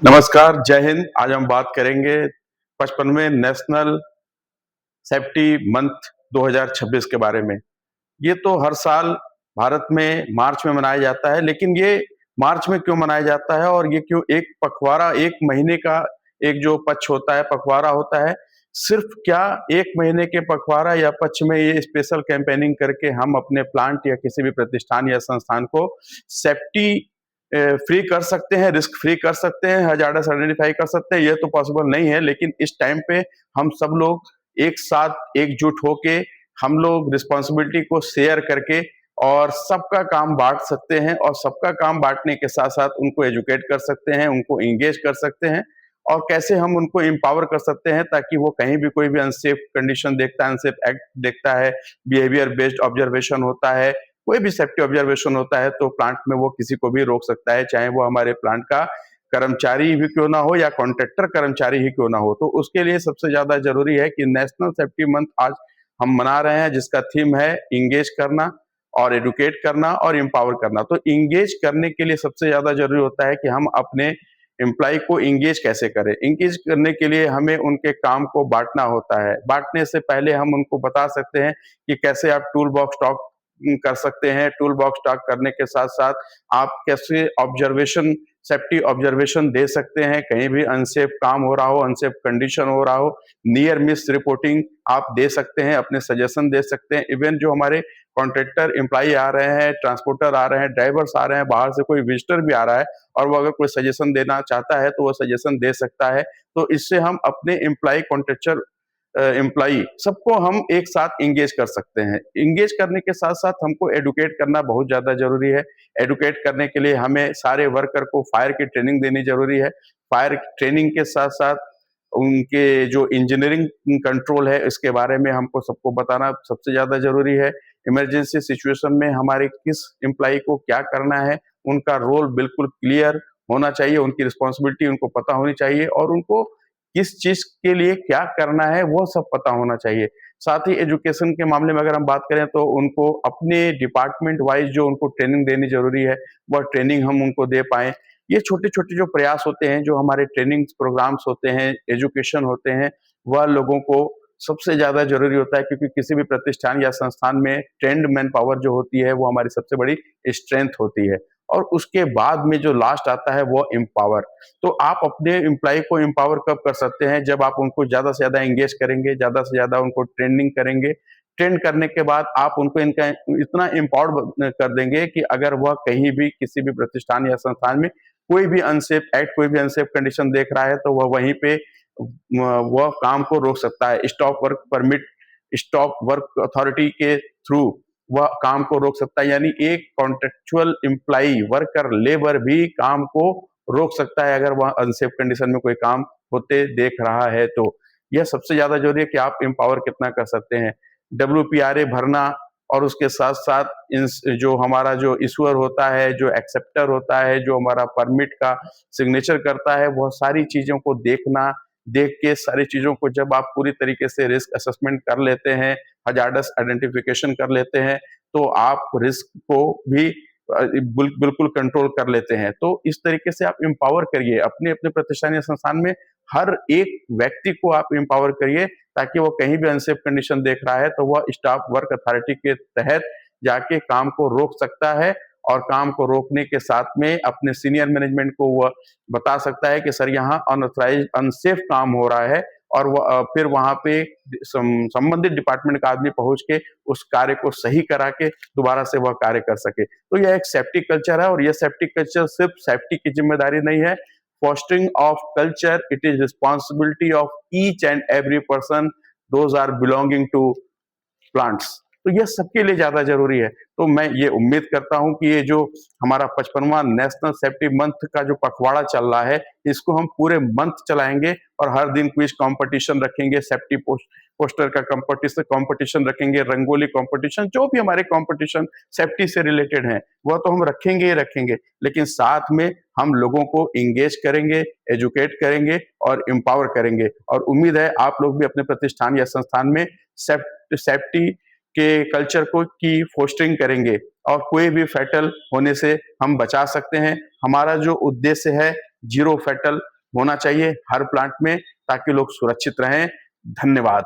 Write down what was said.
नमस्कार, जय हिंद। आज हम बात करेंगे 55वें नेशनल सेफ्टी मंथ 2026 के बारे में। ये तो हर साल भारत में मार्च में मनाया जाता है, लेकिन ये मार्च में क्यों मनाया जाता है और ये क्यों एक पखवाड़ा, 1 महीने का एक जो पक्ष होता है, पखवाड़ा होता है, सिर्फ क्या 1 महीने के पखवाड़ा या पक्ष में ये स्पेशल कैंपेनिंग करके हम अपने प्लांट या किसी भी प्रतिष्ठान या संस्थान को सेफ्टी फ्री कर सकते हैं, रिस्क फ्री कर सकते हैं, हजार्डस आइडेंटिफाई कर सकते हैं, ये तो पॉसिबल नहीं है। लेकिन इस टाइम पे हम सब लोग एक साथ एकजुट होके हम लोग रिस्पॉन्सिबिलिटी को शेयर करके और सबका काम बांट सकते हैं और सबका काम बांटने के साथ-साथ उनको एजुकेट कर सकते हैं, उनको एंगेज कर सकते हैं और कैसे हम उनको एम्पावर कर सकते हैं ताकि वो कहीं भी कोई भी अनसेफ कंडीशन देखता है, अनसेफ एक्ट देखता है, बिहेवियर बेस्ड ऑब्जर्वेशन होता है, कोई भी सेफ्टी ऑब्जर्वेशन होता है तो प्लांट में वो किसी को भी रोक सकता है, चाहे वो हमारे प्लांट का कर्मचारी भी क्यों ना हो या कॉन्ट्रैक्टर कर्मचारी ही क्यों ना हो। तो उसके लिए सबसे ज्यादा जरूरी है कि नेशनल सेफ्टी मंथ आज हम मना रहे हैं, जिसका थीम है इंगेज करना और एडुकेट करना और एम्पावर करना। तो इंगेज करने के लिए सबसे ज्यादा जरूरी होता है कि हम अपने एम्प्लॉय को इंगेज कैसे करें। इंगेज करने के लिए हमें उनके काम को बांटना होता है। बांटने से पहले हम उनको बता सकते हैं कि कैसे आप टूल बॉक्स टॉक कर सकते हैं। टूल बॉक्स टॉक करने के साथ साथ आप कैसे ऑब्जर्वेशन, सेफ्टी ऑब्जर्वेशन दे सकते हैं, कहीं भी अनसेफ काम हो रहा हो, अनसेफ कंडीशन हो रहा हो, नियर मिस रिपोर्टिंग आप दे सकते हैं, अपने सजेशन दे सकते हैं। इवन जो हमारे कॉन्ट्रैक्टर एम्प्लॉय आ रहे हैं, ट्रांसपोर्टर आ रहे हैं, ड्राइवर्स आ रहे हैं, बाहर से कोई विजिटर भी आ रहा है और वो अगर कोई सजेशन देना चाहता है तो वो सजेशन दे सकता है। तो इससे हम अपने एम्प्लॉय, कॉन्ट्रैक्टर एम्प्लॉई सबको हम एक साथ एंगेज कर सकते हैं। एंगेज करने के साथ-साथ हमको एडुकेट करना बहुत ज़्यादा ज़रूरी है। एडुकेट करने के लिए हमें सारे वर्कर को फायर की ट्रेनिंग देनी ज़रूरी है। फायर ट्रेनिंग के साथ-साथ उनके जो इंजीनियरिंग कंट्रोल है, इसके बारे में हमको सबको बताना सबसे ज़्यादा ज़रूरी है। इमरजेंसी सिचुएशन में हमारे किस एम्प्लॉई को क्या करना है, उनका रोल बिल्कुल क्लियर होना चाहिए, उनकी रिस्पॉन्सिबिलिटी उनको पता होनी चाहिए और उनको किस चीज़ के लिए क्या करना है, वो सब पता होना चाहिए। साथ ही एजुकेशन के मामले में अगर हम बात करें तो उनको अपने डिपार्टमेंट वाइज़ जो उनको ट्रेनिंग देनी ज़रूरी है, वह ट्रेनिंग हम उनको दे पाएँ। ये छोटे-छोटे जो प्रयास होते हैं, जो हमारे ट्रेनिंग प्रोग्राम्स होते हैं, एजुकेशन होते हैं, वह लोगों को सबसे ज़्यादा ज़रूरी होता है क्योंकि किसी भी प्रतिष्ठान या संस्थान में ट्रेन्ड मैन पावर जो होती है, वो हमारी सबसे बड़ी स्ट्रेंथ होती है और उसके बाद में जो लास्ट आता है, वो एम्पावर। तो आप अपने एम्प्लॉय को एम्पावर कब कर सकते हैं, जब आप उनको ज़्यादा से ज़्यादा एंगेज करेंगे, ज़्यादा से ज़्यादा उनको ट्रेनिंग करेंगे। ट्रेन करने के बाद आप उनको इनका इतना एम्पावर्ड कर देंगे कि अगर वह कहीं भी किसी भी प्रतिष्ठान या संस्थान में कोई भी अनसेफ एक्ट, कोई भी अनसेफ कंडीशन देख रहा है, तो वह वहीं पे वह काम को रोक सकता है। Stop work permit, stop work authority के थ्रू वह काम को रोक सकता है। यानी एक कॉन्ट्रेक्चुअल एम्प्लॉई, वर्कर, लेबर भी काम को रोक सकता है अगर वह अनसेफ कंडीशन में कोई काम होते देख रहा है तो। यह सबसे ज़्यादा ज़रूरी है कि आप एम्पावर कितना कर सकते हैं। WPRA भरना और उसके साथ-साथ इंस जो हमारा जो इश्यूअर होता है, जो एक्सेप्टर होता है, जो हमारा परमिट का सिग्नेचर करता है, वह सारी चीज़ों को देखना, देख के सारी चीज़ों को जब आप पूरी तरीके से रिस्क असेसमेंट कर लेते हैं, हज़ार्डस आइडेंटिफिकेशन कर लेते हैं, तो आप रिस्क को भी बिल्कुल कंट्रोल कर लेते हैं। तो इस तरीके से आप एम्पावर करिए अपने-अपने प्रतिष्ठान या संस्थान में हर एक व्यक्ति को आप एम्पावर करिए ताकि वो कहीं भी अनसेफ कंडीशन देख रहा है तो वह स्टाफ वर्क अथॉरिटी के तहत जाके काम को रोक सकता है और काम को रोकने के साथ में अपने सीनियर मैनेजमेंट को वह बता सकता है कि सर यहाँ अनऑथराइज्ड अनसेफ काम हो रहा है और फिर वहाँ पे संबंधित डिपार्टमेंट का आदमी पहुँच के उस कार्य को सही करा के दोबारा से वह कार्य कर सके। तो यह एक सेफ्टी कल्चर है और यह सेफ्टी कल्चर सिर्फ सेफ्टी की ज़िम्मेदारी नहीं है। Fostering of culture, it is responsibility of each and every person, those are belonging to plants. तो ये सबके लिए ज़्यादा ज़रूरी है। तो मैं ये उम्मीद करता हूँ कि ये जो हमारा 55वां नेशनल सेफ्टी मंथ का जो पखवाड़ा चल रहा है, इसको हम पूरे मंथ चलाएँगे और हर दिन क्विज़ कॉम्पिटिशन रखेंगे, सेफ्टी पोस्टर का कॉम्पिटिशन रखेंगे, रंगोली कॉम्पिटिशन, जो भी हमारे कॉम्पिटिशन सेफ्टी से रिलेटेड हैं, वह तो हम रखेंगे ही रखेंगे। लेकिन साथ में हम लोगों को एंगेज करेंगे, एजुकेट करेंगे और एम्पावर करेंगे और उम्मीद है आप लोग भी अपने प्रतिष्ठान या संस्थान में सेफ्टी के कल्चर को की फोस्टरिंग करेंगे और कोई भी फैटल होने से हम बचा सकते हैं। हमारा जो उद्देश्य है जीरो फैटल होना चाहिए हर प्लांट में, ताकि लोग सुरक्षित रहें। धन्यवाद।